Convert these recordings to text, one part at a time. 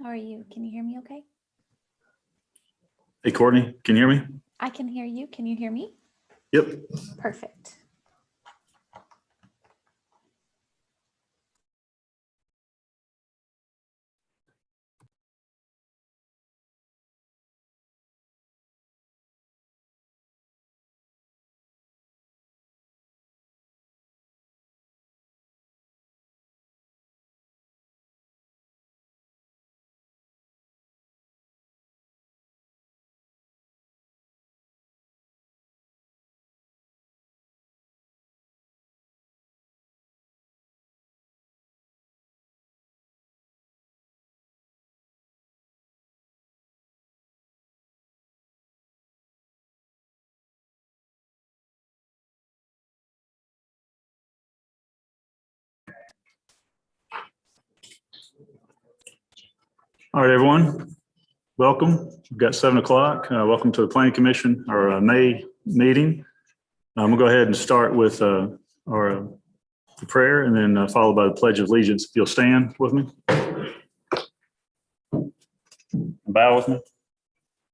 How are you? Can you hear me okay? Hey, Courtney, can you hear me? I can hear you. Can you hear me? Yep. Perfect. All right, everyone. Welcome. We've got 7 o'clock. Welcome to the Planning Commission, our May meeting. We'll go ahead and start with our prayer and then followed by the Pledge of Allegiance. If you'll stand with me. Bow with me.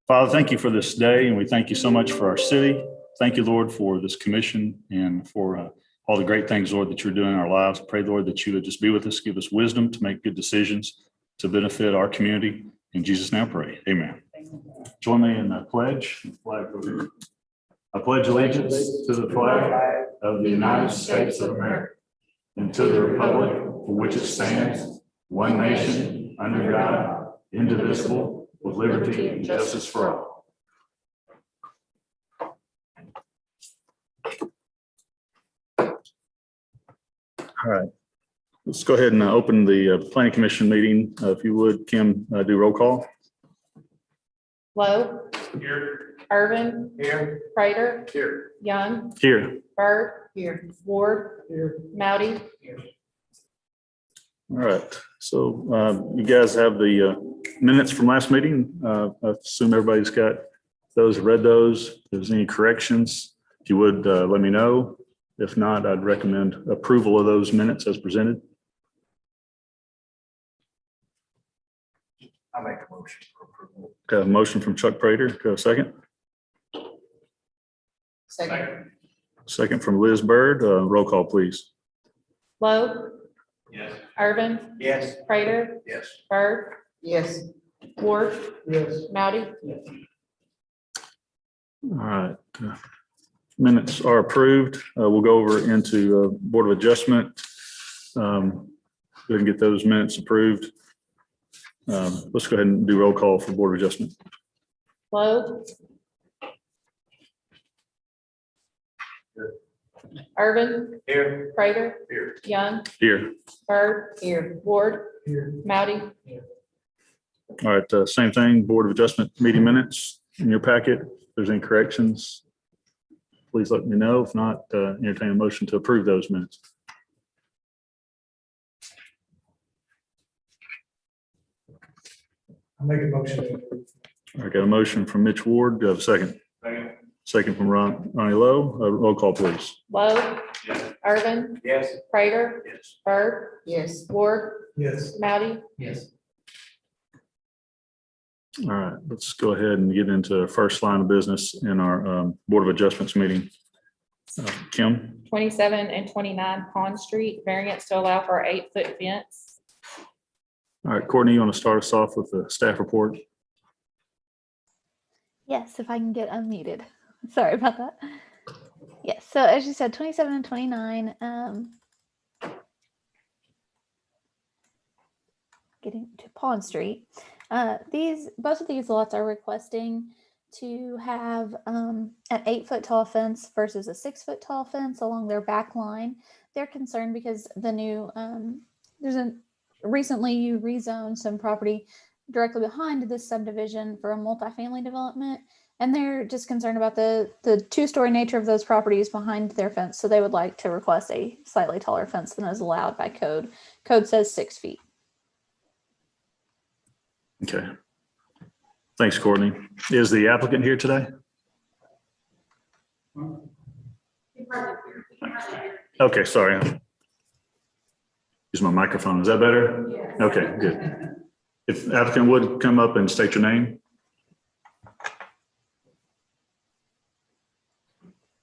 Father, thank you for this day, and we thank you so much for our city. Thank you, Lord, for this commission and for all the great things, Lord, that you're doing in our lives. I pray, Lord, that you would just be with us, give us wisdom to make good decisions to benefit our community. In Jesus' name I pray. Amen. Join me in the pledge. I pledge allegiance to the flag of the United States of America and to the republic for which it stands, one nation, under God, indivisible, with liberty and justice for all. All right. Let's go ahead and open the Planning Commission meeting. If you would, Kim, do roll call. Lowe. Here. Irvin. Here. Prater. Here. Young. Here. Bird. Here. Ward. Here. Mowdy. All right. So you guys have the minutes from last meeting. I assume everybody's got those, read those. If there's any corrections, if you would let me know. If not, I'd recommend approval of those minutes as presented. I'll make a motion for approval. Got a motion from Chuck Prater. Got a second? Second. Second from Liz Bird. Roll call, please. Lowe. Yes. Irvin. Yes. Prater. Yes. Bird. Yes. Ward. Yes. Mowdy. All right. Minutes are approved. We'll go over into Board of Adjustment. Go ahead and get those minutes approved. Let's go ahead and do roll call for Board of Adjustment. Lowe. Irvin. Here. Prater. Here. Young. Here. Bird. Here. Ward. Here. Mowdy. All right, same thing, Board of Adjustment meeting minutes in your packet. If there's any corrections, please let me know. If not, entertain a motion to approve those minutes. I'll make a motion. I got a motion from Mitch Ward. Do I have a second? Second. Second from Ronnie Lowe. Roll call, please. Lowe. Yes. Irvin. Yes. Prater. Yes. Bird. Yes. Ward. Yes. Mowdy. Yes. All right, let's go ahead and get into the first line of business in our Board of Adjustments meeting. Kim? 27 and 29 Pond Street, variance to allow for an 8-foot fence. All right, Courtney, you want to start us off with the staff report? Yes, if I can get unmuted. Sorry about that. Yes, so as you said, 27 and 29. Getting to Pond Street. Both of these lots are requesting to have an 8-foot tall fence versus a 6-foot tall fence along their back line. They're concerned because the new recently you rezoned some property directly behind this subdivision for a multifamily development, and they're just concerned about the 2-story nature of those properties behind their fence. So they would like to request a slightly taller fence than is allowed by code. Code says 6 feet. Okay. Thanks, Courtney. Is the applicant here today? Okay, sorry. Use my microphone. Is that better? Okay, good. If the applicant would come up and state your name.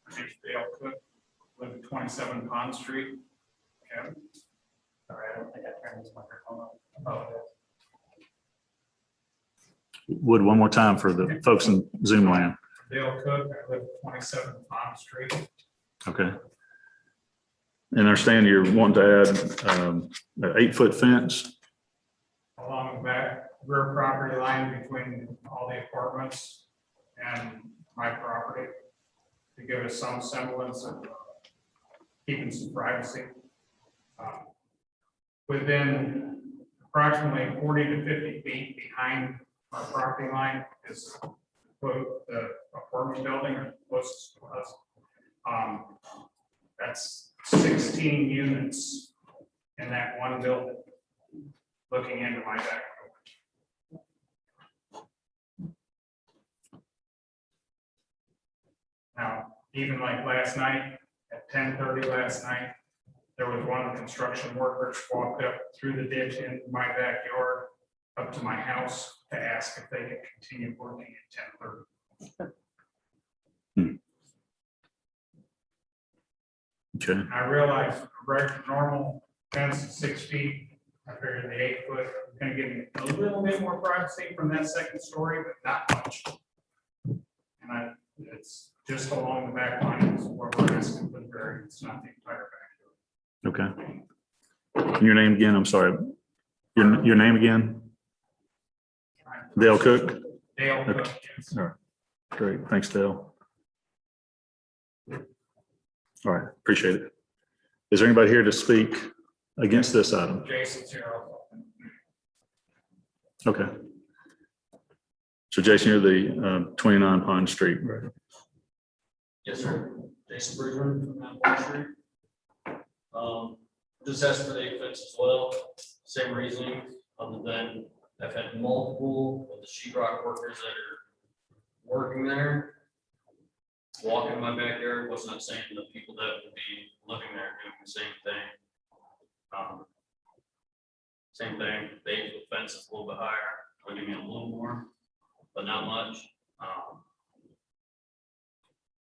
My name's Dale Cook, live at 27 Pond Street. Cabot. Sorry, I don't think I turned this microphone on. Apologize. Would one more time for the folks in Zoom land. Dale Cook, I live at 27 Pond Street. Okay. And I understand you're wanting to add an 8-foot fence. Along the back rear property line between all the apartments and my property to give us some semblance of keeping some privacy. Within approximately 40 to 50 feet behind our property line is the apartment building or closest to us. That's 16 units in that one building, looking into my back door. Now, even like last night, at 10:30 last night, there was one of the construction workers walked up through the ditch into my backyard up to my house to ask if they could continue working at 10:30. Okay. I realize a regular normal fence is 6 feet. I figured the 8-foot is gonna give me a little bit more privacy from that second story, but not much. And it's just along the back line is where we're asking for the variance, not the entire back. Okay. Your name again? I'm sorry. Your name again? Dale Cook? Dale Cook, yes. All right. Great. Thanks, Dale. All right. Appreciate it. Is there anybody here to speak against this item? Jason's here. Okay. So Jason, you're the 29 Pond Street, right? Yes, sir. Jason Bridgman from Mount Street. Just asked for the 8 fence as well. Same reasoning, other than I've had multiple of the sheetrock workers that are working there. Walking in my backyard, was not saying the people that would be living there doing the same thing. Same thing, the 8-foot fence is a little bit higher, would give me a little more, but not much.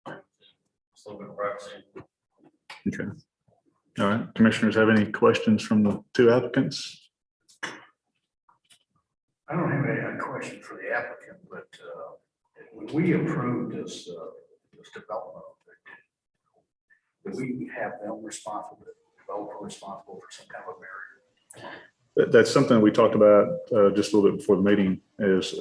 Just a little bit of privacy. Okay. All right. Commissioners have any questions from the two applicants? I don't have any question for the applicant, but when we approved this development, did we have them responsible, the developer responsible for some kind of a barrier? That's something we talked about just a little bit before the meeting is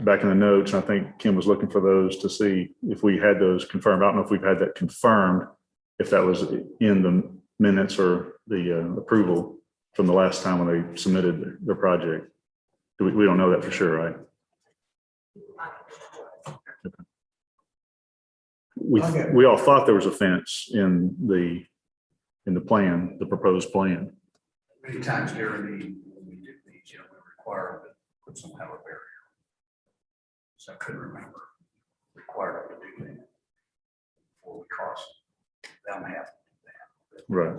back in the notes. I think Kim was looking for those to see if we had those confirmed. I don't know if we've had that confirmed, if that was in the minutes or the approval from the last time when they submitted their project. We don't know that for sure, right? Okay. We all thought there was a fence in the plan, the proposed plan. Many times during when we did these, we required to put some kind of a barrier. So I couldn't remember, required them to do that before we crossed them have to do that. Right.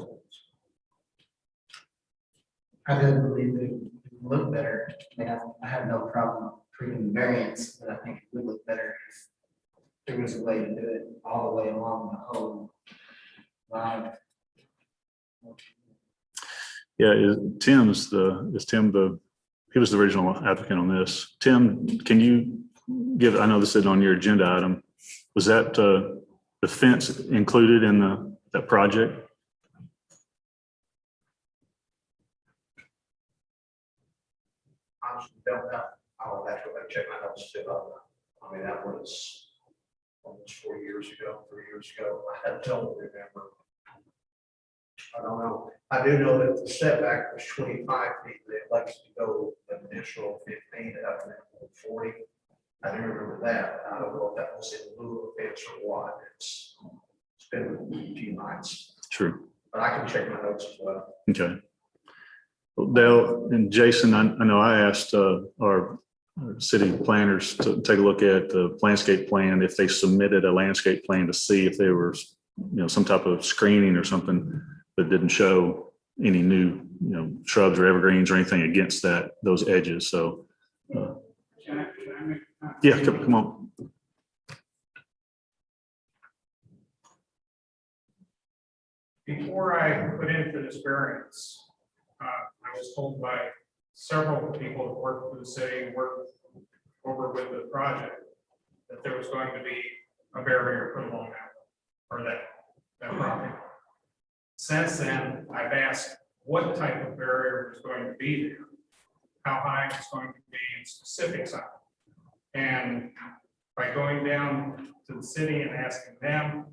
I didn't believe it would look better. I mean, I have no problem approving the variance, but I think it would look better if there was a way to do it all the way along the whole line. Yeah, is Tim he was the original applicant on this. Tim, can you give, I know this isn't on your agenda item. Was that the fence included in that project? Honestly, don't know. I'll have to check my notes too. I mean, that was almost 4 years ago, 3 years ago. I don't remember. I don't know. I do know that the setback was 25 feet. They'd like to go an additional 15 up to 40. I do remember that. I don't know if that was in lieu of fence or what. It's been a few nights, True. but I can check my notes as well. Okay. Well, Dale and Jason, I know I asked our city planners to take a look at the landscape plan, if they submitted a landscape plan to see if there was, some type of screening or something that didn't show any new, shrubs or evergreens or anything against those edges. So, Can I make a comment? yeah, come on. Before I put in for this variance, I was told by several people that work for the city and work over with the project that there was going to be a barrier put along that, or that property. Since then, I've asked what type of barrier was going to be there, how high it's going to be, and specifics on it. And by going down to the city and asking them,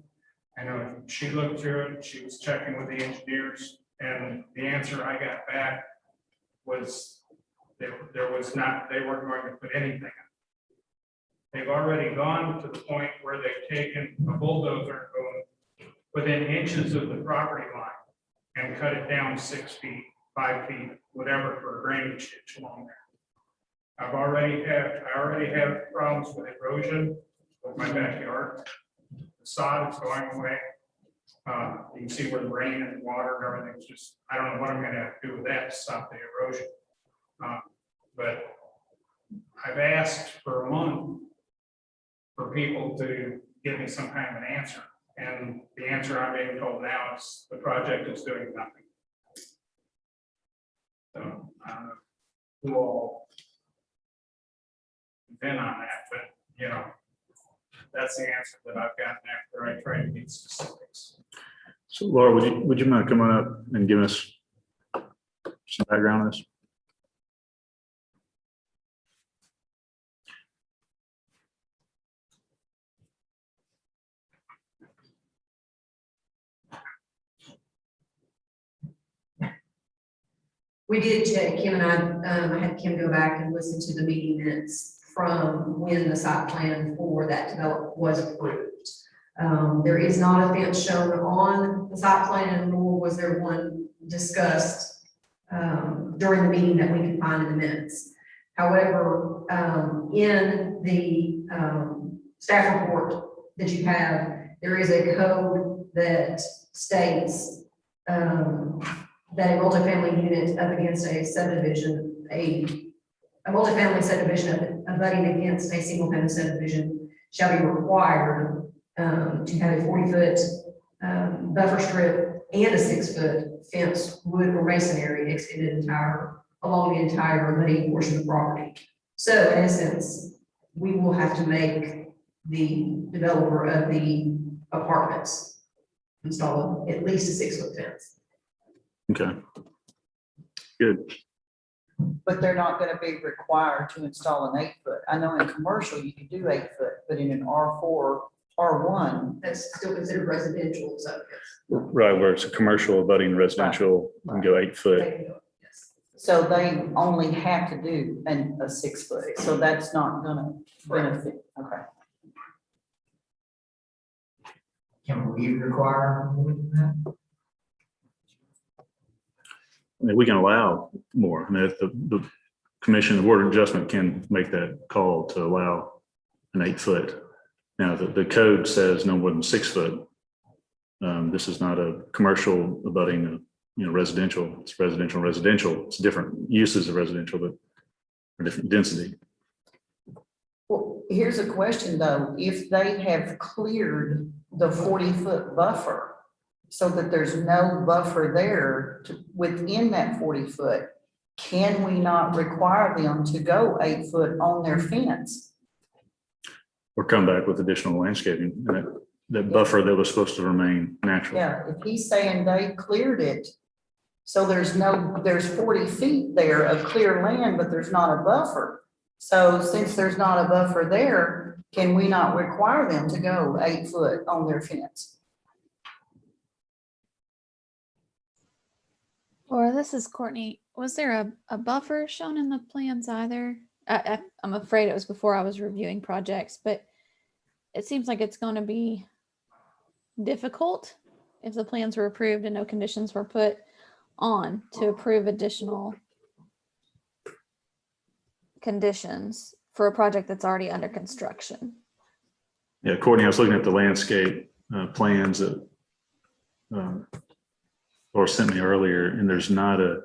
I know she looked through it, she was checking with the engineers, and the answer I got back was there was not, they weren't going to put anything on. They've already gone to the point where they've taken a bulldozer going within inches of the property line and cut it down 6 feet, 5 feet, whatever, for a drainage ditch along there. I already have problems with erosion with my backyard. The sod is going away. You can see where the rain and water and everything's just, I don't know what I'm gonna have to do with that to stop the erosion. But I've asked for a month for people to give me some kind of an answer. And the answer I'm being told now is the project is doing nothing. So I don't know who all been on that, but that's the answer that I've gotten after I tried to get specifics. So Laura, would you mind coming up and giving us some background on this? We did check, Kim and I had Kim go back and listen to the meeting minutes from when the site plan for that development was approved. There is not a fence shown on the site plan, nor was there one discussed during the meeting that we could find in the minutes. However, in the staff report that you have, there is a code that states that a multifamily unit up against a subdivision, a multifamily subdivision abutting against a single family subdivision shall be required to have a 40-foot buffer strip and a 6-foot fence, wood or masonry extended along the entire abutting portion of the property. So in essence, we will have to make the developer of the apartments install at least a 6-foot fence. Okay. Good. But they're not gonna be required to install an 8-foot. I know in commercial you can do 8-foot, but in an R4, R1, That's still considered residential, so yes. Right, where it's a commercial abutting residential, you can go 8 foot. They can do it, yes. so they only have to do a 6-foot, so that's not gonna benefit, okay. Can we require more than that? I mean, we can allow more. I mean, if the commission, the board of adjustment can make that call to allow an 8 foot. Now, the code says no more than 6 foot. This is not a commercial abutting, residential. It's residential. It's different uses of residential, but a different density. Well, here's a question though, if they have cleared the 40-foot buffer so that there's no buffer there within that 40-foot, can we not require them to go 8 foot on their fence? Or come back with additional landscaping, that buffer that was supposed to remain natural. Yeah, if he's saying they cleared it, so there's 40 feet there of clear land, but there's not a buffer. So since there's not a buffer there, can we not require them to go 8 foot on their fence? Or this is Courtney. Was there a buffer shown in the plans either? I'm afraid it was before I was reviewing projects, but it seems like it's going to be difficult if the plans were approved and no conditions were put on to approve additional conditions for a project that's already under construction. Yeah, Courtney, I was looking at the landscape plans that, Laura sent me earlier, and there's not a,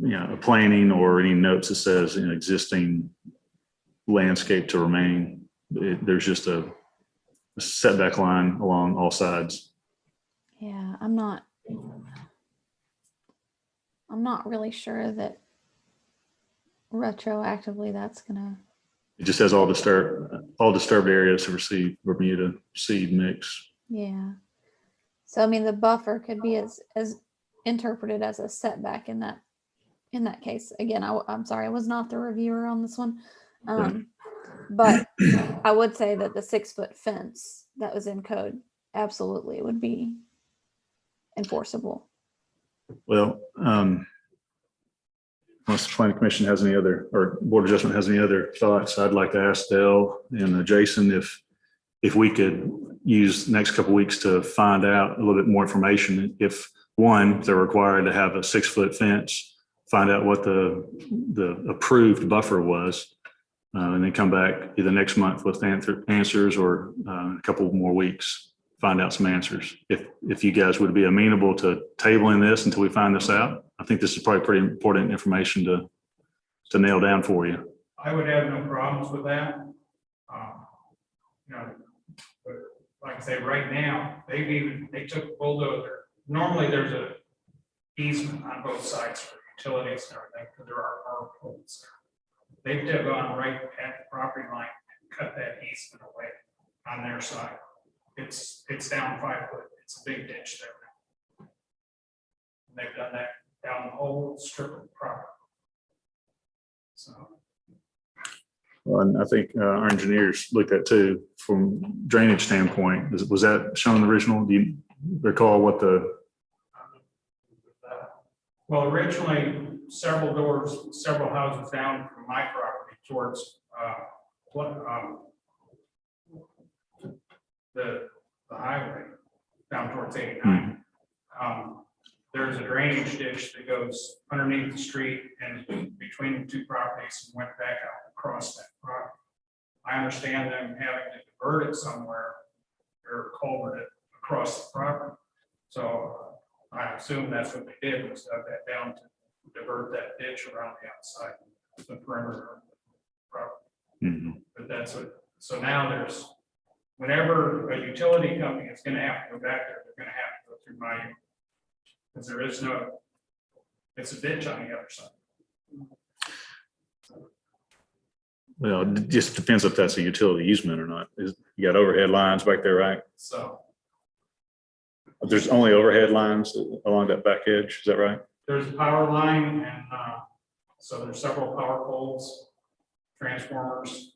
a planning or any notes that says existing landscape to remain. There's just a setback line along all sides. Yeah, I'm not really sure that retroactively that's gonna. It just says all disturbed areas to receive Bermuda seed mix. Yeah. So I mean, the buffer could be as interpreted as a setback in that case. Again, I'm sorry, I was not the reviewer on this one, but I would say that the 6-foot fence that was in code absolutely would be enforceable. Well, unless the planning commission has any other, or board of adjustment has any other thoughts, I'd like to ask Dale and Jason if we could use the next couple of weeks to find out a little bit more information. If they're required to have a 6-foot fence, find out what the approved buffer was, and then come back either next month with answers, or a couple more weeks, find out some answers. If you guys would be amenable to tabling this until we find this out, I think this is probably pretty important information to nail down for you. I would have no problems with that. But like I say, right now, they took bulldozer. Normally, there's a easement on both sides for utilities and everything, because there are power poles there. They've gone right at the property line and cut that easement away on their side. It's down 5 foot. It's a big ditch there now. And they've done that down the whole strip of property. So. Well, and I think our engineers looked at too, from drainage standpoint. Was that shown in the original? Do you recall what the? Well, originally, several houses down from my property towards the highway down towards 89. There's a drainage ditch that goes underneath the street and between the two properties and went back out across that property. I understand them having to divert it somewhere or culvert it across the property. So I assume that's what they did, was dug that down to divert that ditch around the outside, the perimeter of the property. But that's what, so now whenever a utility company is going to have to go back there, they're going to have to go through my unit. Because there is it's a ditch on the other side. Well, it just depends if that's a utility easement or not. You got overhead lines back there, right? So There's only overhead lines along that back edge. Is that right? there's a power line, and so there's several power poles, transformers.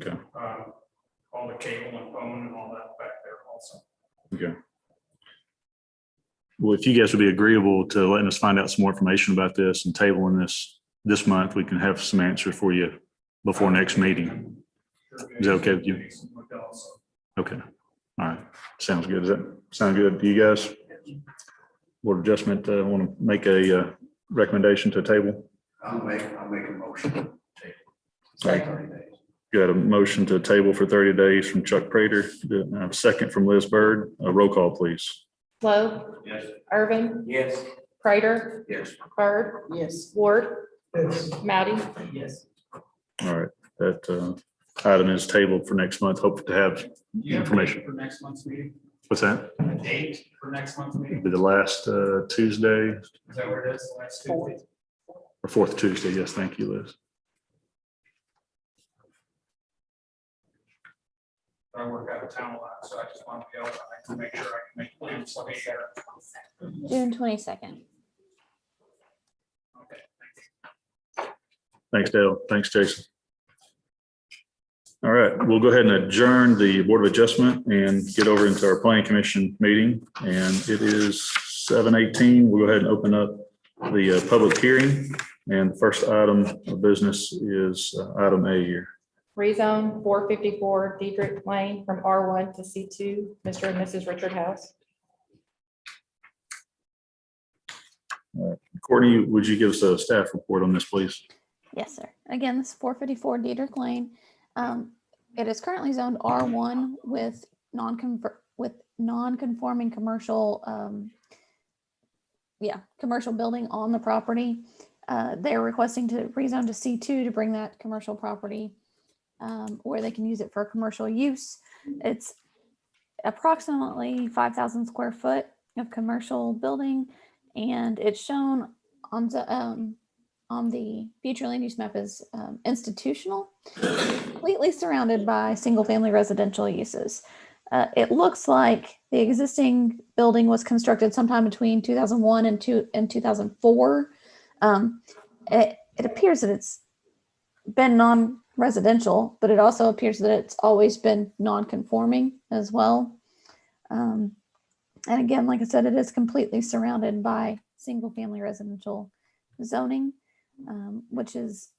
Okay. All the cable and phone and all that back there also. Okay. Well, if you guys would be agreeable to letting us find out some more information about this and tabling this month, we can have some answers for you before next meeting. Is that okay with you? Okay. All right. Sounds good. Does that sound good to you guys? Board of Adjustment, want to make a recommendation to table? I'll make a motion to table. Right. 30 days. Got a motion to table for 30 days from Chuck Prater, a second from Liz Bird. A roll call, please. Flo, Yes. Irvin, Yes. Prater, Yes. Bird, Yes. Ward, Yes. Matty. Yes. All right, that item is tabled for next month. Hope to have You have a information. date for next month's meeting? What's that? A date for next month's It'll meeting? be the last Tuesday Is that where it is? The last Tuesday? or fourth Tuesday. Yes, thank you, Liz. I work out of town a lot, so I just want to be able to make sure I can make plans to be there. June 22nd. Okay. Thanks, Dale. Thanks, Jason. All right, we'll go ahead and adjourn the Board of Adjustment and get over into our Planning Commission meeting. And it is 7:18. We'll go ahead and open up the public hearing. And the first item of business is item A here. Rezone 454 Diedrich Lane from R1 to C2, Mr. and Mrs. Richard House. Courtney, would you give us a staff report on this, please? Yes, sir. Again, this is 454 Diedrich Lane. It is currently zoned R1 with non-conforming commercial commercial building on the property. They're requesting to rezone to C2 to bring that commercial property where they can use it for commercial use. It's approximately 5,000 square foot of commercial building, and it's shown on the future land use map as institutional, completely surrounded by single-family residential uses. It looks like the existing building was constructed sometime between 2001 and 2004. It appears that it's been non-residential, but it also appears that it's always been non-conforming as well. And again, like I said, it is completely surrounded by single-family residential zoning, which is,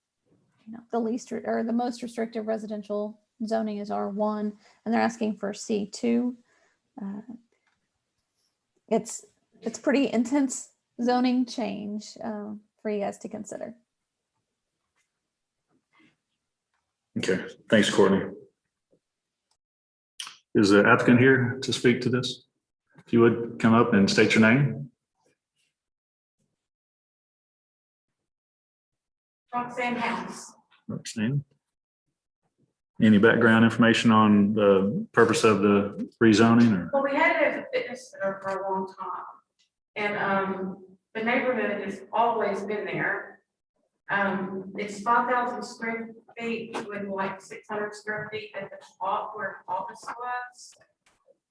the least or the most restrictive residential zoning is R1, and they're asking for C2. It's pretty intense zoning change for you guys to consider. Okay, thanks, Courtney. Is the applicant here to speak to this? If you would come up and state your name. Roxanne House. Roxanne. Any background information on the purpose of the rezoning or? Well, we had it as a fitness center for a long time. And the neighborhood has always been there. It's 5,000 square feet with like 600 square feet at the top where office was.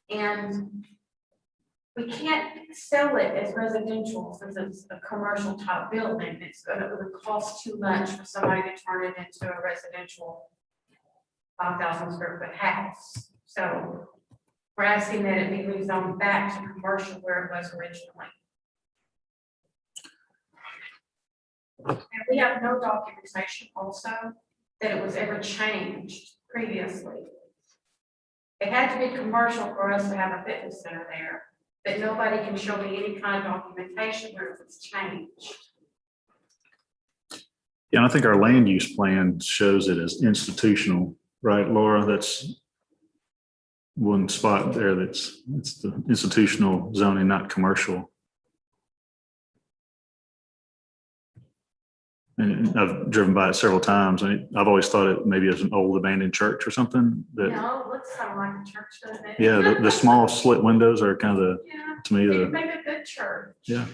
And we can't sell it as residential since it's a commercial type building. It would cost too much for somebody to turn it into a residential 5,000 square foot house. So we're asking that it be rezoned back to commercial where it was originally. And we have no documentation also that it was ever changed previously. It had to be commercial for us to have a fitness center there, but nobody can show me any kind of documentation where it was changed. Yeah, and I think our land use plan shows it as institutional, right, Laura? That's one spot there it's the institutional zoning, not commercial. And I've driven by it several times. I've always thought it maybe as an old abandoned church or something. That, No, it looks kind of like a church, doesn't it? yeah, the small slit windows are kind of Yeah, to me it'd make a good church. yeah,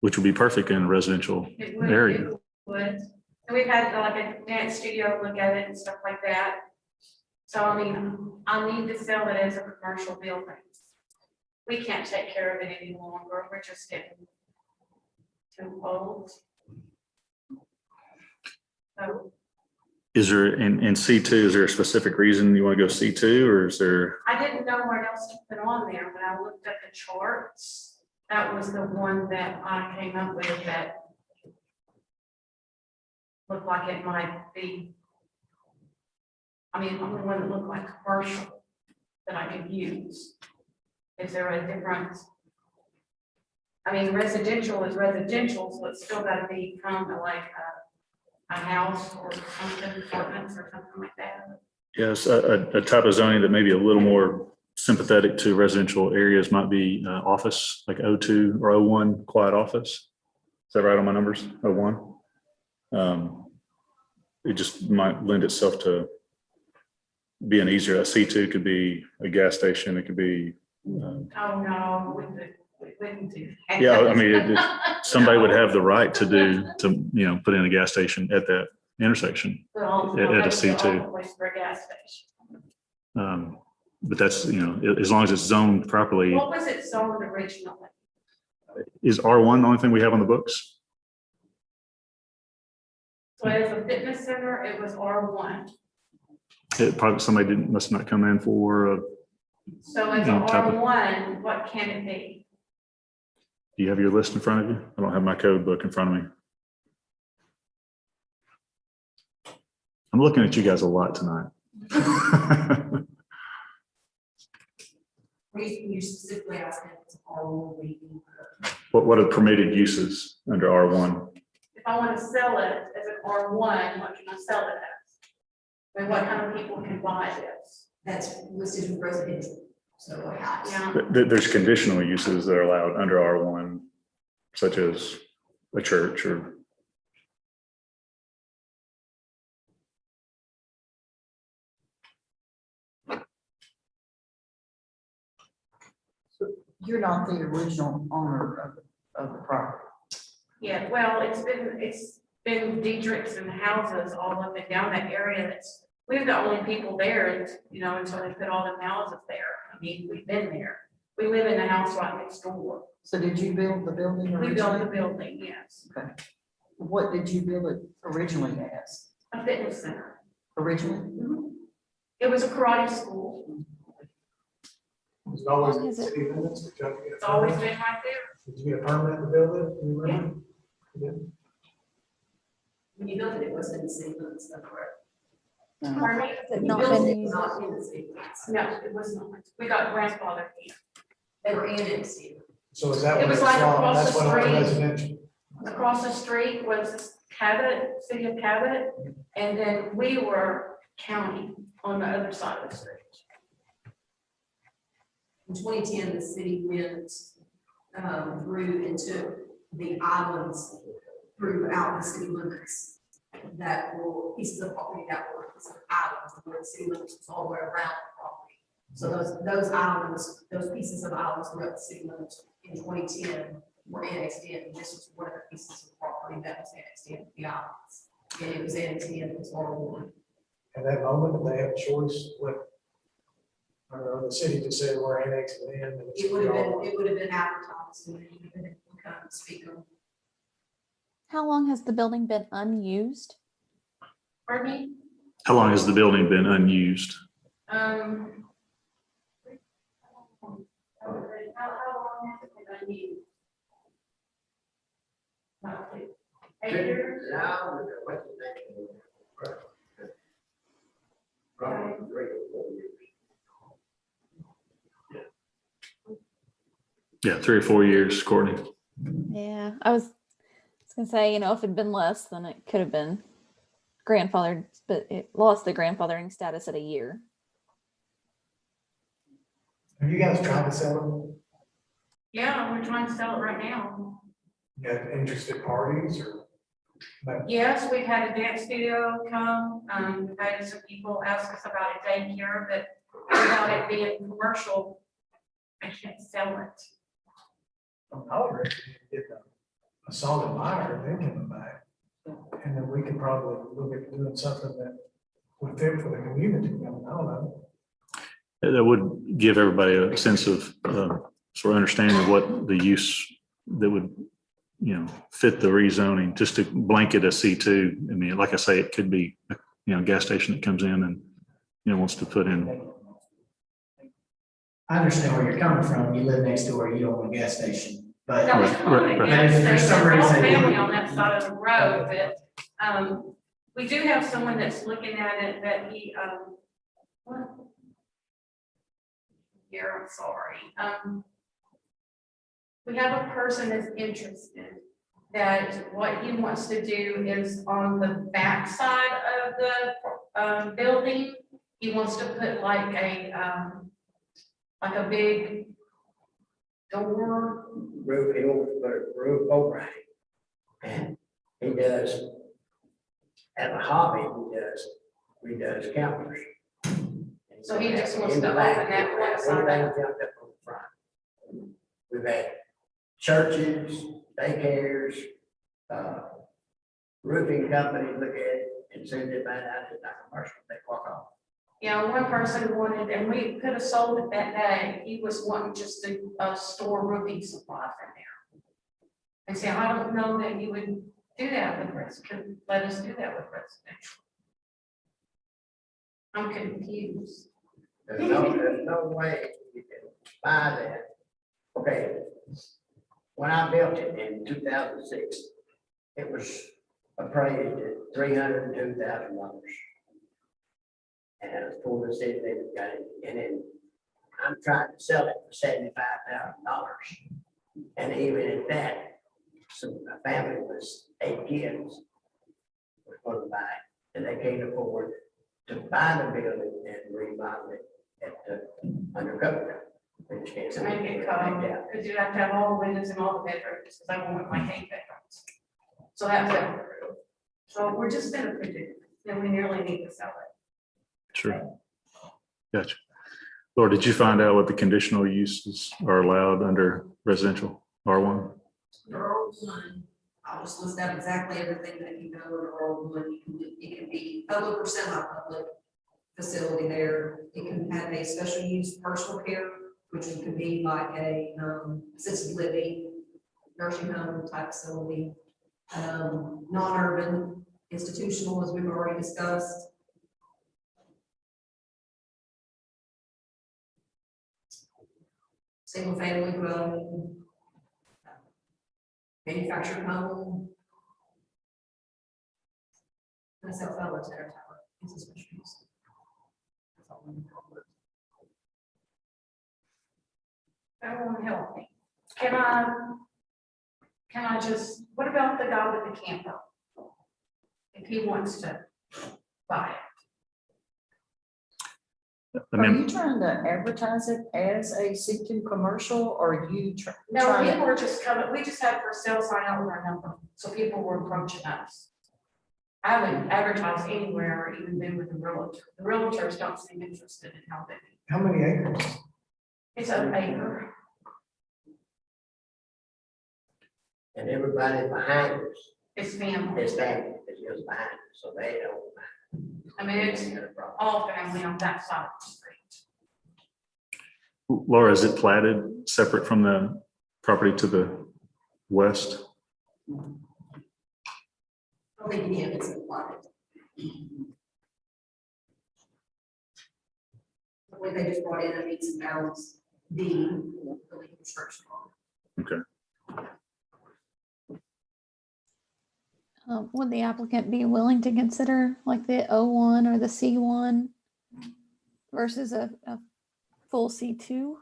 which would be perfect in a residential It would, area. it would. And we've had like a dance studio look at it and stuff like that. So I mean, I need to sell it as a commercial building. We can't take care of it any longer. We're just getting too old. So Is there in C2? Is there a specific reason you want to go C2, or is there? I didn't know what else to put on there. When I looked at the charts, that was the one that I came up with that looked like it might be. I mean, only one that looked like commercial that I could use. Is there a difference? I mean, residential is residential, so it's still got to be kind of like a house or something, apartments or something like that. Yes, a type of zoning that may be a little more sympathetic to residential areas might be office, like O2 or O1 quiet office. Is that right on my numbers? O1. It just might lend itself to being easier. A C2 could be a gas station. It could be. Oh, no, we wouldn't do that. Yeah, I mean, somebody would have the right to put in a gas station at that intersection But also at a have to go all C2. the way for a gas station. But that's, as long as it's zoned properly. What was it sold originally? Is R1 the only thing we have on the books? So as a fitness center, it was R1. It probably somebody must not come in for. So as Yeah, a type of- R1, what can it be? Do you have your list in front of you? I don't have my code book in front of me. I'm looking at you guys a lot tonight. You specifically asking if it's all reading. What are permitted uses under R1? If I want to sell it as an R1, what can I sell it as? And what kind of people can buy this? That's listed as residential. So, Yeah. There's conditional uses that are allowed under R1, such as a church or. You're not the original owner of the property. Yeah, well, it's been Diedrichs and houses all up and down that area. We're the only people there, and, until they put all them houses there. I mean, we've been there. We live in the house right next door. So did you build the building We built the originally? building, yes. Okay. What did you build it originally as? A fitness center. Originally? Mhm. It was a karate school. Was it always Long in as it- city limits? Did you have to get a It's always permit? been right there. Did you get a permit to build it? Do you remember? Yeah. when you built it, it wasn't in the city limits, that's correct. Pardon me? Has it When you not built been it, it was used? not in the city limits. No, it was not. We got grandfathered in. They were annexed in. So is that It when was it's like law? across That's the when it's street. residential. Across the street was Cabot, city of Cabot, and then we were county on the other side of the street. In 2010, the city went through and took the islands throughout the city limits that were pieces of property that were pieces of islands, where the city limits was all the way around the property. So those islands, those pieces of islands throughout the city limits in 2010 were annexed in. This was one of the pieces of property that was annexed in the islands. And it was annexed in as R1. At that moment, did they have a choice with, or the city just said we're annexing in? and it's It would have all- been advertised and you could come and speak on. How long has the building been unused? Pardon me? How long has the building been unused? How long has it been unused? About 8 years? Yeah, 3 or 4 years, Courtney. Yeah, I was gonna say, if it'd been less, then it could have been grandfathered, but it lost the grandfathering status at a year. Have you guys tried to sell Yeah, we're trying to sell it right now. it? You have interested parties or? Like, Yes, we've had a dance studio come, we've had some people ask us about a daycare, but without it being commercial, I can't sell it. I would recommend getting a solid buyer and then coming back. And then we could probably look at doing something that would fit for the community. I mean, I don't know. That would give everybody a sense of sort of understanding of what the use that would, fit the rezoning, just to blanket a C2. I mean, like I say, it could be, a gas station that comes in and, wants to put in. I understand where you're coming from. You live next door, you don't want a gas station, but. That was Right, fine, right, right. yes, But if for some there's a whole reason- family on that side of the road, but, we do have someone that's looking at it that he, what? Here, I'm sorry, we have a person that's interested, that what he wants to do is on the back side of the, building, he wants to put like a big door. Roof, he wants to put a roof overhang. And he does, as a hobby, he does campers. So he just wants In the to back, open that one side everything up. jumped up on the front. We've had churches, daycares, roofing companies look at it and say they find out it's not commercial, they walk off. Yeah, one person wanted, and we could have sold it that day, he was wanting just to store roofing supplies in there. I said, I don't know that you would do that with could let us do that with residential. I'm confused. There's no way you can buy that. Okay, when I built it in 2006, it was appraised at $302,000. And it was for the city, they got it, and then I'm trying to sell it for $75,000. And even at that, a family was 8 kids was going to buy it, and they can't afford to buy the building and remodel it at the under cover. to make it come, because you have to have all the windows in all the bedrooms, because I want my 8 bedrooms. So that fell through. So we're just in a predicament, and we nearly need to sell it. Sure. Gotcha. Laura, did you find out what the conditional uses are allowed under residential R1? Rural one, I'll just list out exactly everything that can go in rural one. It can be public or semi-public facility there. It can have a special use personal care, which could be like a assisted living, nursing home type facility, non-urban, institutional, as we've already discussed. Single family dwelling, manufactured home. That's how fellows there. It's a special use. That won't help me. Can I just, what about the guy with the camper? If he wants to buy it. I Are mean, you trying to advertise it as a C2 commercial, or are you No, trying people to? were just coming, we just had for sale sign out with our number, so people were approaching us. I haven't advertised anywhere or even been with the realtor. The realtors don't seem interested in how they, How many acres? it's an acre. And everybody behind us, It's family. is that, is just behind us, so they don't. I mean, it's all family on that side of the street. Laura, is it platted separate from the property to the west? I think again, it's a lot. The way they just brought in a meets and bounds the construction. Okay. Would the applicant be willing to consider like the O1 or the C1 versus a full C2? You'll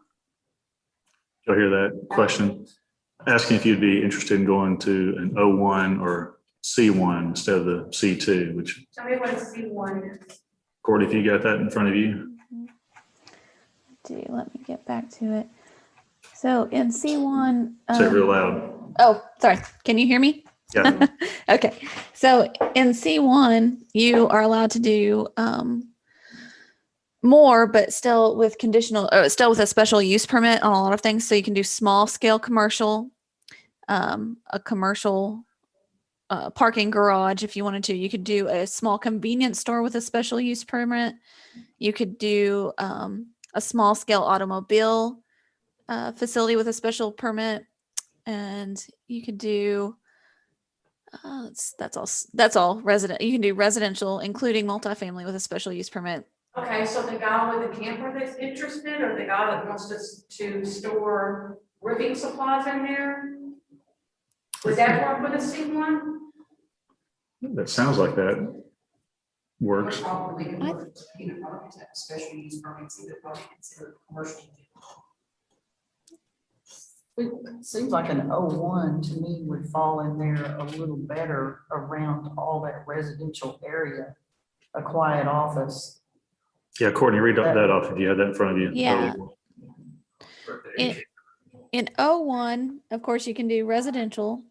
hear that question. Asking if you'd be interested in going to an O1 or C1 instead of the C2, which, Tell me what a C1 is. Courtney, if you got that in front of you. Let me get back to it. So in C1, Say it real loud. oh, sorry. Can you hear me? Yeah. Okay. So in C1, you are allowed to do more, but still with conditional, still with a special use permit on a lot of things. So you can do small scale commercial, a commercial parking garage if you wanted to. You could do a small convenience store with a special use permit. You could do a small scale automobile facility with a special permit, and you could do that's all resident. You can do residential, including multifamily with a special use permit. Okay, so the guy with the camper that's interested, or the guy that wants to store roofing supplies in there? Would that work with a C1? That sounds like that works. Probably could work, probably have special use permits, either probably consider commercial. It seems like an O1 to me would fall in there a little better around all that residential area, a quiet office. Yeah, Courtney, read that off if you had that in front of you. Yeah. In O1, of course, you can do residential,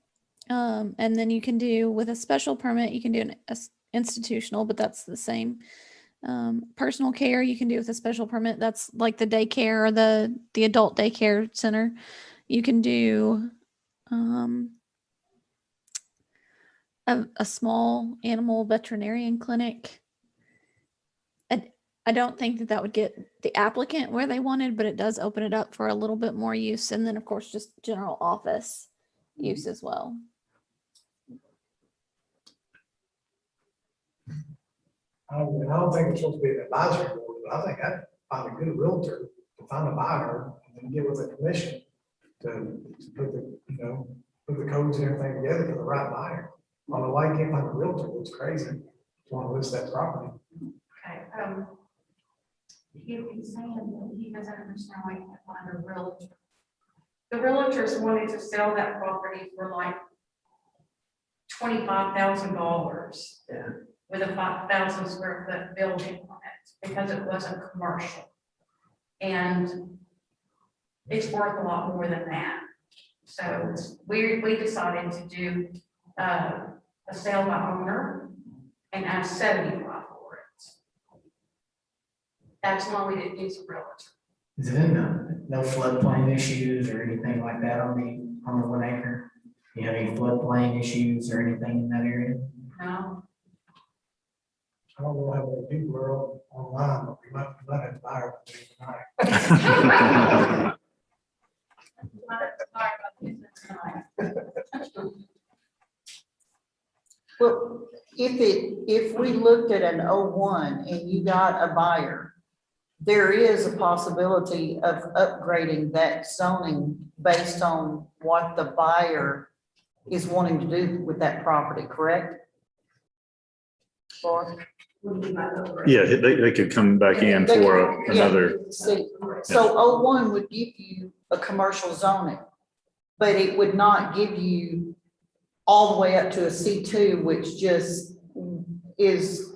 and then you can do with a special permit, you can do an institutional, but that's the same. Personal care, you can do with a special permit. That's like the daycare or the adult daycare center. You can do a small animal veterinarian clinic. I don't think that would get the applicant where they wanted, but it does open it up for a little bit more use. And then, of course, just general office use as well. I don't think it's supposed to be an advisory board, but I think I'd find a good realtor to find a buyer and then get with a commission to put the, put the codes and everything together for the right buyer. I don't know why you can't find a realtor, it's crazy. Want to list that property. Okay, he's saying that he doesn't understand why you can't find a realtor. The realtors wanted to sell that property for like $25,000. Yeah. With a 5,000 square foot building on it, because it wasn't commercial. And it's worth a lot more than that. So we decided to do, a sale by owner and ask 75 for it. That's why we didn't use a realtor. Is it in no floodplain issues or anything like that on the 1 acre? You have any floodplain issues or anything in that area? No, I don't know how many people are online, but we might have to buy it tonight. sorry about this tonight. Well, if we looked at an O1 and you got a buyer, there is a possibility of upgrading that zoning based on what the buyer is wanting to do with that property, correct? Laura? Yeah, they could come back in for another, See, so O1 would give you a commercial zoning, but it would not give you all the way up to a C2, which just is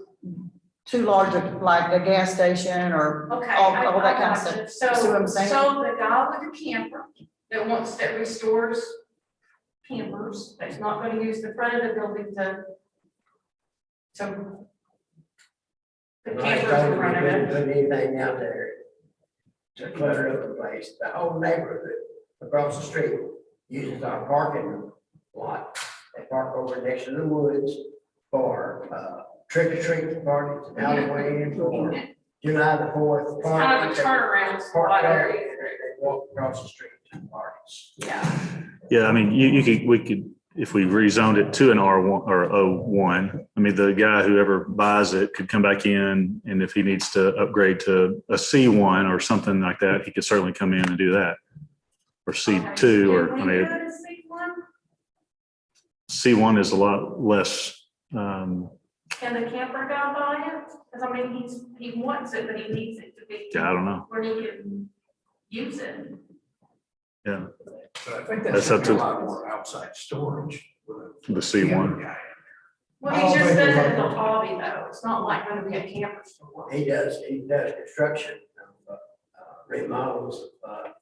too large of like a gas station or Okay. all I that kind of gotcha. stuff. See what I'm saying? So the guy with the camper that restores campers, that's not gonna use the front of the building to the campers in front of it. Put anything out there to clutter up the place. The whole neighborhood across the street uses our parking lot. They park over next to the woods for trick or treat parties, alleyway, and for July the 4th. It's kind of a turnaround spot area. They walk across the street to parties. Yeah. yeah, I mean, we could, if we rezoned it to an R1 or O1, I mean, the guy, whoever buys it could come back in, and if he needs to upgrade to a C1 or something like that, he could certainly come in and do that. Or C2, or, I mean, C1 is a lot less, Can the camper guy buy it? Because I mean, he wants it, but he needs it to be. yeah, I don't know. Where he can use it. Yeah, But I think That's that's up up to- to a lot more outside storage. the C1. Yeah. Well, I he don't just think does it's it as a like- hobby though. It's not like gonna be a camper store. He does construction, remodels,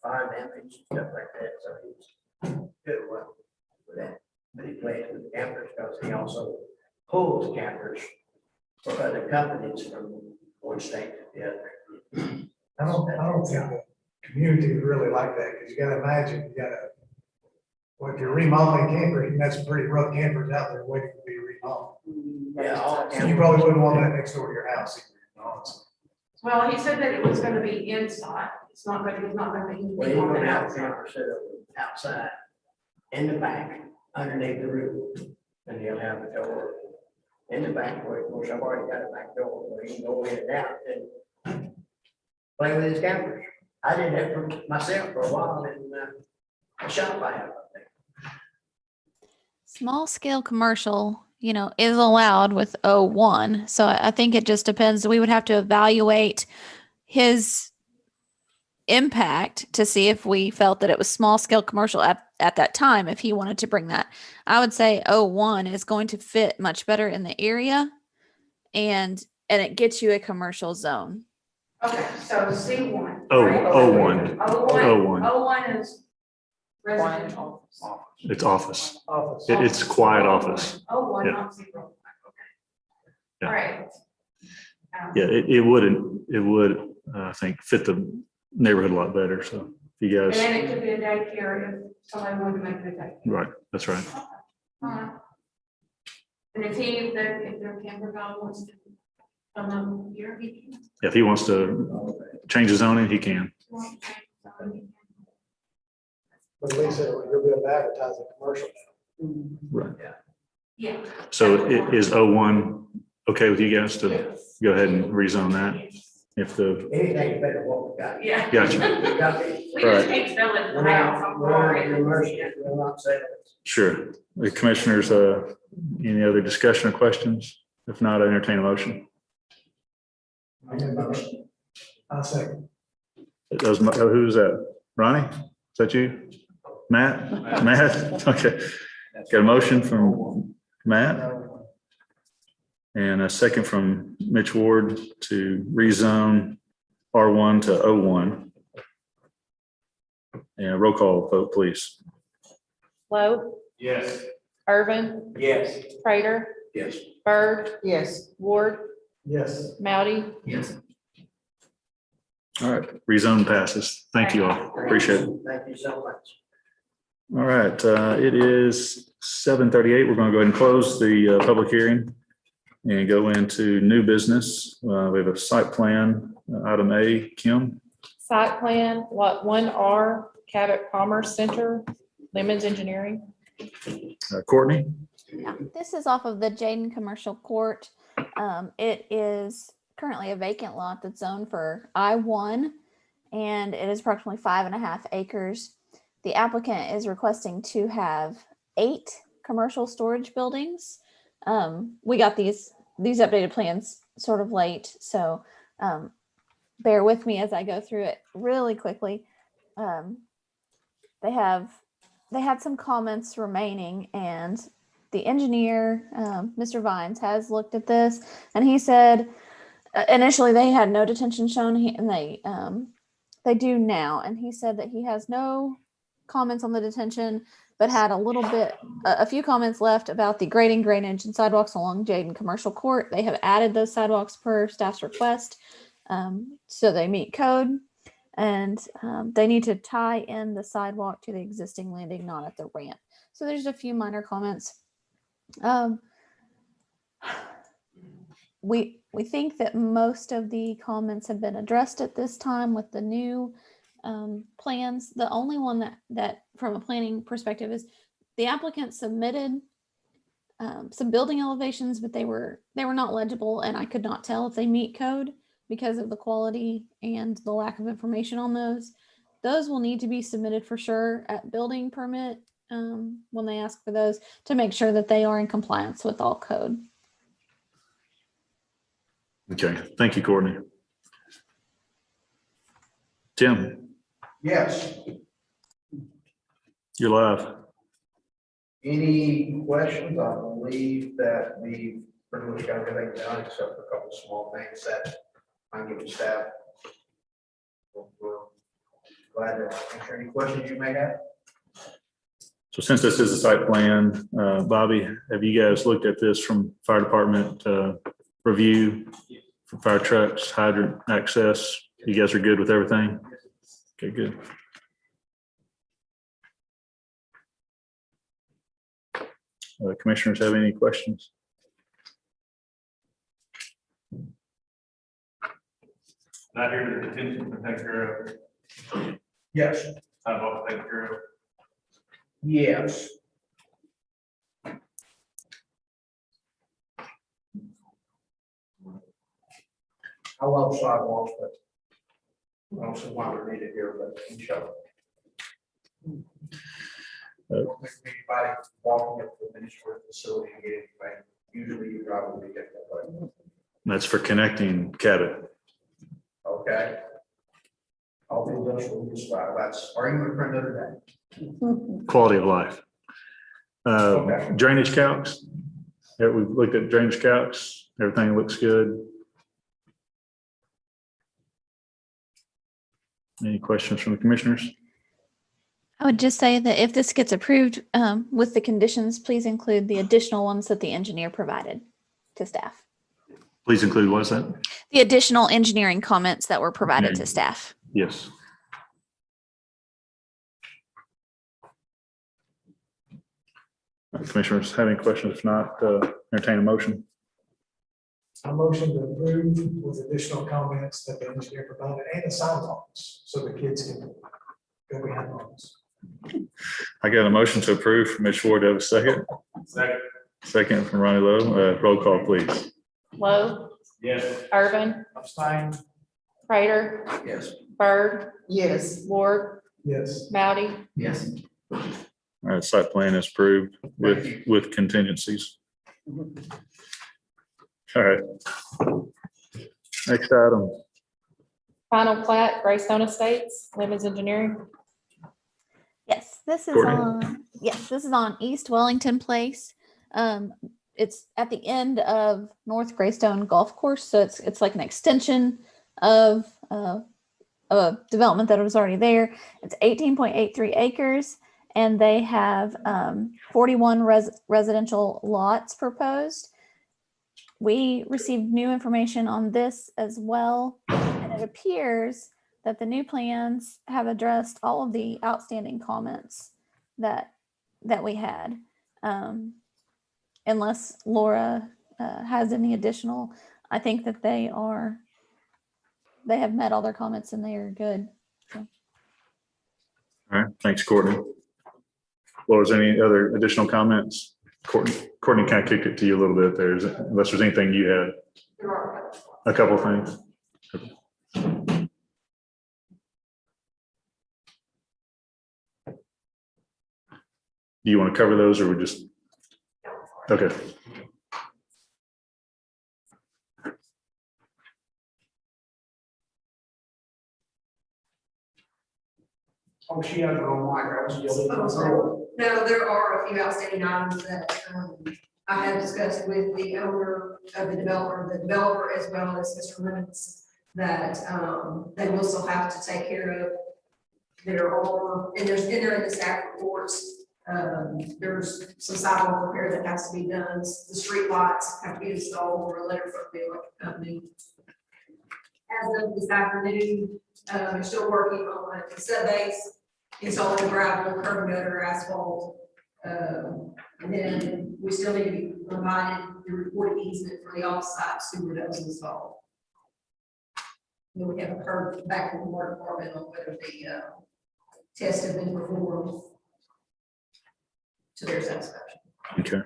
fire damage, stuff like that, so he's good well with that. But he plays with campers because he also pulls campers for other companies from one state to the other. I don't think the community would really like that, because you gotta imagine, well, if you're remodeling campers, you got some pretty rough campers out there waiting to be remodeled. Yeah, all So you probably wouldn't want that next door to your house either, you know, it's- Well, he said that it was gonna be inside. It's not gonna be Well, anything you're on the gonna have a outside. camper set up outside, in the back, underneath the roof, and he'll have a door in the back, where, of course, I've already got a back door, where he can go in and out and play with his campers. I did that for myself for a while in the shop I have up there. Small scale commercial, is allowed with O1. So I think it just depends. We would have to evaluate his impact to see if we felt that it was small scale commercial at that time, if he wanted to bring that. I would say O1 is going to fit much better in the area, and it gets you a commercial zone. Okay, so C1. Oh, right? O1. O1. O1. O1 is residential. It's office. Office. It's quiet office. O1, Yeah. not C1. Okay. Yeah. All right. Yeah, it would, I think, fit the neighborhood a lot better. So if you And guys, then it could be a daycare if somebody wanted to make it a daycare. right, that's right. Alright. And if their camper guy wants to come up here, he can. If he wants to change his zoning, he can. But Lisa, you'll be able to advertise a commercial. Right. Yeah. So is O1 okay with you guys to go ahead and rezone that? If the, Anything's better than what we got. Yeah. Gotcha. We got it. We just can't sell it in the house. I'm We're not sorry. commercial, we're not selling it. sure. The commissioners, any other discussion or questions? If not, I entertain a motion. I'll second. Who's that? Ronnie? Is that you? Matt? Matt? Okay. Got a motion from Matt and a second from Mitch Ward to rezone R1 to O1. And roll call vote, please. Lowe, Yes. Irvin, Yes. Prater, Yes. Bird, Yes. Ward, Yes. Moudy. Yes. All right, rezone passes. Thank you all. Appreciate it. Thank you so much. All right, it is 7:38. We're going to go ahead and close the public hearing and go into new business. We have a site plan, item A. Kim? Site plan, lot 1R, Cabot Commerce Center, Lemons Engineering. Courtney? Yeah, this is off of the Jaden Commercial Court. It is currently a vacant lot that's zoned for I-1, and it is approximately 5.5 acres. The applicant is requesting to have 8 commercial storage buildings. We got these updated plans sort of late, so bear with me as I go through it really quickly. They had some comments remaining, and the engineer, Mr. Vines, has looked at this, and he said initially they had no detention shown, and they do now, and he said that he has no comments on the detention, but had a few comments left about the grading, drainage, and sidewalks along Jaden Commercial Court. They have added those sidewalks per staff's request, so they meet code. And they need to tie in the sidewalk to the existing landing, not at the ramp. So there's a few minor comments. We think that most of the comments have been addressed at this time with the new plans. The only one that from a planning perspective is the applicant submitted some building elevations, but they were not legible, and I could not tell if they meet code because of the quality and the lack of information on those. Those will need to be submitted for sure at building permit when they ask for those, to make sure that they are in compliance with all code. Okay, thank you, Courtney. Tim, Yes. you're live. Any questions? I believe that we pretty much got everything done except for a couple small things that I give the staff. We're glad to answer any questions you may have. So since this is a site plan, Bobby, have you guys looked at this from fire department review for fire trucks, hydrant access? You guys are good with everything? Okay, good. Commissioners have any questions? Not here to detention to take care of. Yes. Sidewalk take care of. Yes. I love sidewalks, but I don't see why we're needed here, but inshallah. I don't think anybody walking up to the administrative facility and getting anything. Usually you drive will be get that way. That's for connecting Cabot. Okay. All the industrial use file, that's argument for another day. Quality of life. Okay. Drainage calcs. Yeah, we've looked at drainage calcs. Everything looks good. Any questions from the commissioners? I would just say that if this gets approved with the conditions, please include the additional ones that the engineer provided to staff. Please include, what's that? The additional engineering comments that were provided to staff. Yes. Commissioners have any questions? If not, entertain a motion. A motion to approve with additional comments that the engineer provided and the sidewalks, so the kids can go behind homes. I got a motion to approve from Ms. Ward. Do I have a second? Second. Second from Ronnie Lowe. Roll call, please. Lowe, Yes. Irvin, Abstain? Prater, Yes. Bird, Yes. Ward, Yes. Moudy. Yes. All right, site plan is approved with contingencies. All right. Next item. Final plat, Greystone Estates, Lemons Engineering. Yes, this is Courtney? on East Wellington Place. It's at the end of North Greystone Golf Course, so it's like an extension of a development that was already there. It's 18.83 acres, and they have 41 residential lots proposed. We received new information on this as well, and it appears that the new plans have addressed all of the outstanding comments that we had. Unless Laura has any additional, I think that they have met all their comments and they are good. All right, thanks, Courtney. Well, is there any other additional comments? Courtney kind of kicked it to you a little bit there, unless there's anything you had. There are A couple of things. Do you want to cover those or we just? Okay. Oh, she has her own mic, I was yelling. Oh, sorry. No, there are a few outstanding items that I had discussed with the owner of the developer as well as Mr. Lemons, that they will still have to take care of. There are, and they're in the staff reports. There's some sidewalk repair that has to be done. The street lights have to be installed, or a letter from the electric company. As of this afternoon, they're still working on the sub-base, installing the gravel, curb and gutter, asphalt. And then we still need to be provided the reported easement for the off-site sewer that was installed. Then we haven't heard back from the water department on whether the tests have been performed to their satisfaction. Okay.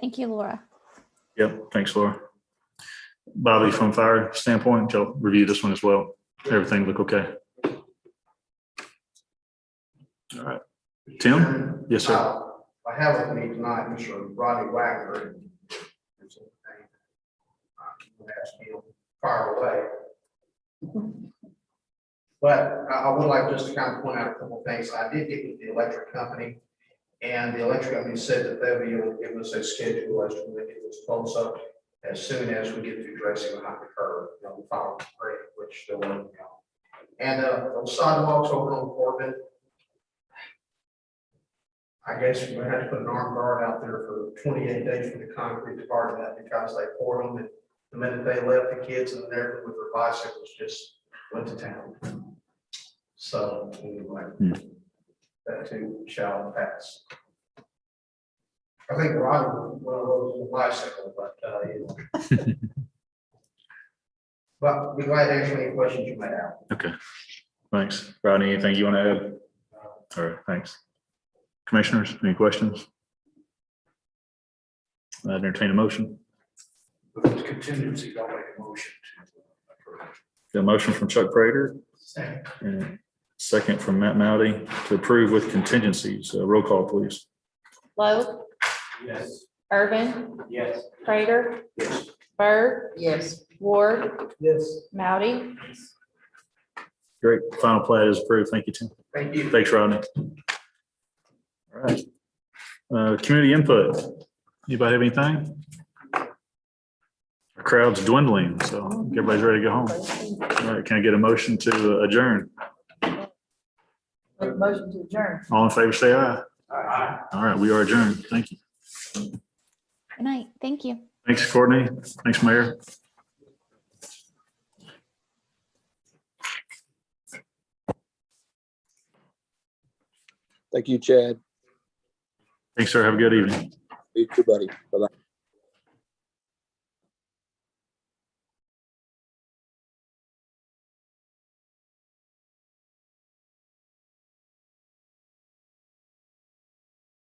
Thank you, Laura. Yep. Thanks, Laura. Bobby, from fire standpoint, you'll review this one as well. Everything look okay? All right. Tim? Yes, sir. I have with me tonight Mr. Rodney Wagner. Ask him fire away. But I would like just to kind of point out a couple of things. I did get with the electric company, and the electric company said that they'll be able to give us a schedule as to when it was close up as soon as we get through dressing behind the curb, the final grade, which they're working on. And those sidewalks over on Corbin, I guess we're gonna have to put an armed guard out there for 28 days for the concrete part of that, because they poured them, and the minute they left, the kids and everything with their bicycles just went to town. So anyway, that too shall pass. I think Ron was one of those on a bicycle, but but be glad to answer any questions you may have. Okay. Thanks. Rodney, anything you want to add? All right, thanks. Commissioners, any questions? I entertain a motion. With contingency, I'll make a motion to approve. The motion from Chuck Prater, Second. and second from Matt Mowdy to approve with contingencies. Roll call, please. Lowe, Yes. Irvin, Yes. Prater, Yes. Bird, Yes. Ward, Yes. Mowdy. Great. Final plat is approved. Thank you, Tim. Thank you. Thanks, Rodney. All right. Community input. Anybody have anything? Our crowd's dwindling, so everybody's ready to go home. All right, can I get a motion to adjourn? Make a motion to adjourn. All in favor, say aye. Aye. All right, we are adjourned. Thank you. Good night. Thank you. Thanks, Courtney. Thanks, Mayor. Thank you, Chad. Thanks, sir. Have a good evening. You too, buddy. Bye-bye.